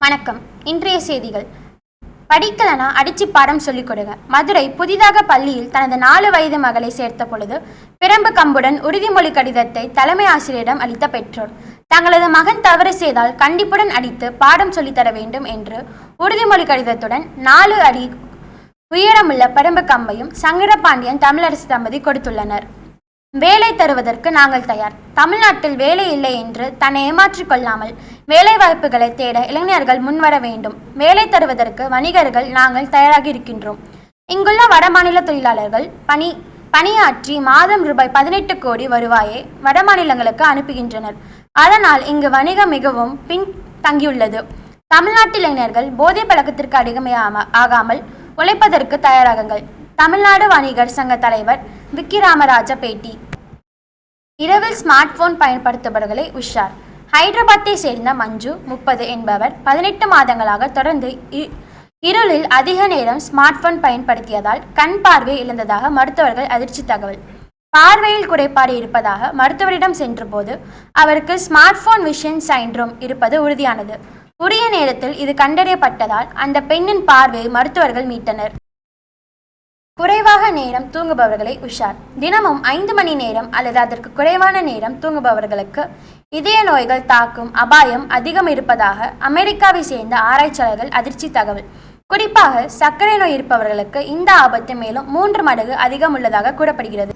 வணக்கம். இன்றைய செய்திகள். படிக்கலனா அடிச்சு பாடம் சொல்லிக் கொடுங்க. மதுரை புதிதாக பள்ளியில் தனது 4 வயது மகளை சேர்த்த பொழுது பிரம்பு கம்புடன் உறுதிமொழி கடிதத்தை தலைமை ஆசிரியரிடம் அளித்த பெற்றோர் தங்களது மகன் தவறு செய்தால் கண்டிப்புடன் அடித்து பாடம் சொல்லித்தர வேண்டும் என்று உறுதிமொழி கடிதத்துடன் 4 அடி உயரமுள்ள பிரம்பு கம்பையும் சங்கரபாண்டியன் தமிழரசு தம்பதி கொடுத்துள்ளனர். வேலை தருவதற்கு நாங்கள் தயார். தமிழ்நாட்டில் வேலை இல்லை என்று தன்னை ஏமாற்றிக் கொள்ளாமல் வேலை வாய்ப்புகளை தேட இளைஞர்கள் முன்வர வேண்டும். வேலை தருவதற்கு வணிகர்கள் நாங்கள் தயாராக இருக்கின்றோம். இங்குள்ள வடமாநில தொழிலாளர்கள் பணியாற்றி மாதம் ரூபாய் 18 கோடி வருவாயை வடமாநிலங்களுக்கு அனுப்புகின்றனர். அதனால் இங்கு வணிகம் மிகவும் பின் தங்கியுள்ளது. தமிழ்நாட்டு இளைஞர்கள் போதை பழக்கத்திற்கு அடிமையாகாமல் உழைப்பதற்கு தயாராகுங்கள். தமிழ்நாடு வணிகர் சங்க தலைவர் விக்கி ராமராஜா பேட்டி. இரவில் ஸ்மார்ட் போன் பயன்படுத்துபவர்களை உஷார். ஹைதராபாத்தை சேர்ந்த மஞ்சு 30 என்பவர் 18 மாதங்களாக தொடர்ந்து இருளில் அதிக நேரம் ஸ்மார்ட் போன் பயன்படுத்தியதால் கண் பார்வை இழந்ததாக மருத்துவர்கள் அதிர்ச்சி தகவல். பார்வையில் குறைபாடு இருப்பதாக மருத்துவரிடம் சென்றபோது அவருக்கு ஸ்மார்ட் போன் விஷன் சைன்ட்ரோம் இருப்பது உறுதியானது. உரிய நேரத்தில் இது கண்டறியப்பட்டதால் அந்த பெண்ணின் பார்வையை மருத்துவர்கள் மீட்டனர். குறைவாக நேரம் தூங்குபவர்களை உஷார். தினமும் 5 மணி நேரம் அல்லது அதற்கு குறைவான நேரம் தூங்குபவர்களுக்கு இதய நோய்கள் தாக்கும் அபாயம் அதிகம் இருப்பதாக அமெரிக்காவை சேர்ந்த ஆராய்ச்சியாளர்கள் அதிர்ச்சி தகவல். குறிப்பாக சர்க்கரை நோய் இருப்பவர்களுக்கு இந்த ஆபத்து மேலும் 3 மடங்கு அதிகம் உள்ளதாக கூறப்படுகிறது.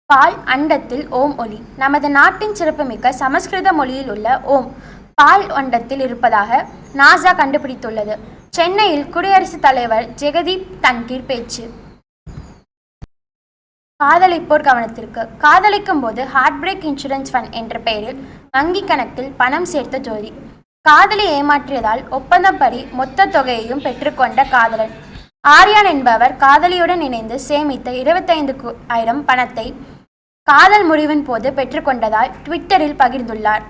பால் அண்டத்தில் ஓம் ஒலி. நமது நாட்டின் சிறப்புமிக்க சமஸ்கிருத மொழியில் உள்ள ஓம் பால் அண்டத்தில் இருப்பதாக நாசா கண்டுபிடித்துள்ளது. சென்னையில் குடியரசுத் தலைவர் ஜெகதீப் தன்கீர் பேச்சு. காதலிப்போர் கவனத்திற்கு. காதலிக்கும் போது ஹார்ட் பிரேக் இன்சூரன்ஸ் ஃபண்ட் என்ற பெயரில் வங்கி கணக்கில் பணம் சேர்த்த ஜோடி. காதலி ஏமாற்றியதால் ஒப்பந்தப்படி மொத்த தொகையையும் பெற்றுக்கொண்ட காதலன். ஆர்யான் என்பவர் காதலியுடன் இணைந்து சேமித்த 25,000 பணத்தை காதல் முறிவின் போது பெற்றுக்கொண்டதால் ட்விட்டரில் பகிர்ந்துள்ளார்.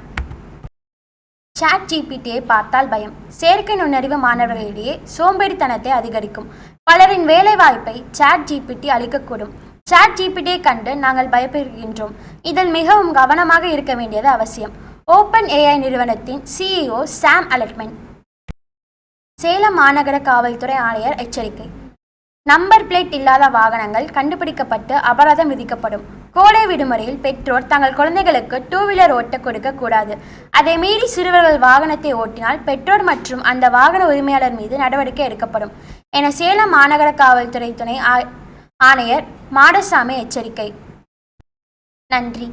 சாட் ஜிபிடியை பார்த்தால் பயம். செயற்கை நுண்ணறிவு மாணவர்களிடையே சோம்பேறித்தனத்தை அதிகரிக்கும். பலரின் வேலை வாய்ப்பை சாட் ஜிபிடி அளிக்கக்கூடும். சாட் ஜிபிடியை கண்டு நாங்கள் பயப்படுகின்றோம். இதில் மிகவும் கவனமாக இருக்க வேண்டியது அவசியம். ஓப்பன் ஏஐ நிறுவனத்தின் CEO சாம் அல்ட்மேன். சேலம் மாநகர காவல்துறை ஆணையர் எச்சரிக்கை. நம்பர் பிளேட் இல்லாத வாகனங்கள் கண்டுபிடிக்கப்பட்டு அபராதம் விதிக்கப்படும். கோடை விடுமுறையில் பெற்றோர் தங்கள் குழந்தைகளுக்கு 2 வீலர் ஓட்ட கொடுக்க கூடாது. அதை மீறி சிறுவர்கள் வாகனத்தை ஓட்டினால் பெற்றோர் மற்றும் அந்த வாகன உரிமையாளர் மீது நடவடிக்கை எடுக்கப்படும் என சேலம் மாநகர காவல்துறை துணை ஆணையர் மாடசாமி எச்சரிக்கை. நன்றி.